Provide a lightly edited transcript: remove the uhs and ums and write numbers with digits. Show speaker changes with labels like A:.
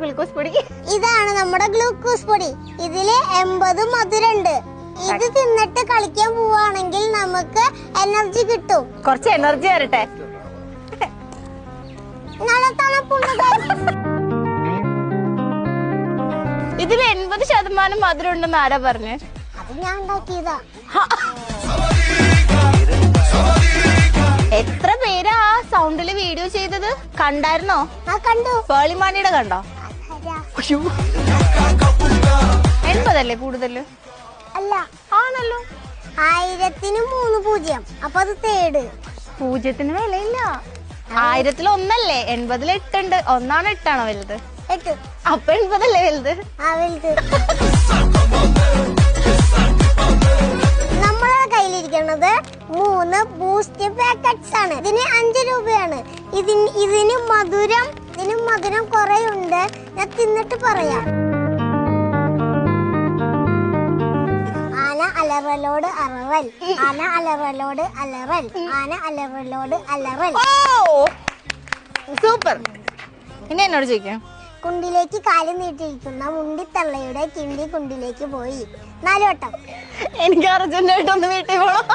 A: Glucose പൊടി.
B: ഇതാണ് നമ്മുടെ ഗ്ലൂക്കോസ് പൊടി. ഇതില് 80 മധുരണ്ട്. ഇത് തിന്നിട്ട് കളിക്കാൻ പോവാണെങ്കിൽ നമുക്ക് എനർജി കിട്ടും.
A: കുറച്ച് എനർജി വരട്ടെ. ഇതില് 80% മധുരം ഉണ്ടെന്ന് ആരാ പറഞ്ഞേ?
B: അത് ഞാൻ ഉണ്ടാക്കിയതാ.
A: എത്ര പേരാ ആ സൗണ്ടില് വീഡിയോ ചെയ്തത്? കണ്ടായിരുന്നോ?
B: കണ്ടു.
A: പേളിമാണിയുടെ കണ്ടോ? 80 കൂടുതല്
B: അല്ല,
A: ആണല്ലോ.
B: 1000-ന് 3 പൂജ്യം. അപ്പൊ അത് തേട്.
A: പൂജ്യത്തിന് വിലയില്ല. 1000-ൽ 1 80-ൽ 8 ഉണ്ട്. 1 8 വലുത്?
B: 8.
A: അപ്പൊ 80 വലുത്?
B: വലുത്. നമ്മളെ കയ്യിലിരിക്കുന്നത് 3 ബൂസ്റ്റ് പാക്കറ്റ്സ് ആണ്. ഇതിന് 5 രൂപയാണ്. ഇതിന് മധുരം കുറെ ഉണ്ട്. ഞാൻ തിന്നിട്ട് പറയാം. ആന അലറലോട് അറവൽ, ആന അലറലോട് അലറൽ, ആന അലറലോട് അലറൽ.
A: സൂപ്പർ. ഇനി എന്നോട് ചോദിക്കാം.
B: കുണ്ടിലേക്ക് കാല് നീട്ടിയിരിക്കുന്ന മുണ്ടിത്തള്ളയുടെ കിണ്ടി കുണ്ടിലേക്ക് പോയി. 4 വട്ടം.
A: എനിക്ക് അർജന്റായിട്ടൊന്ന് വീട്ടിൽ പോകണം.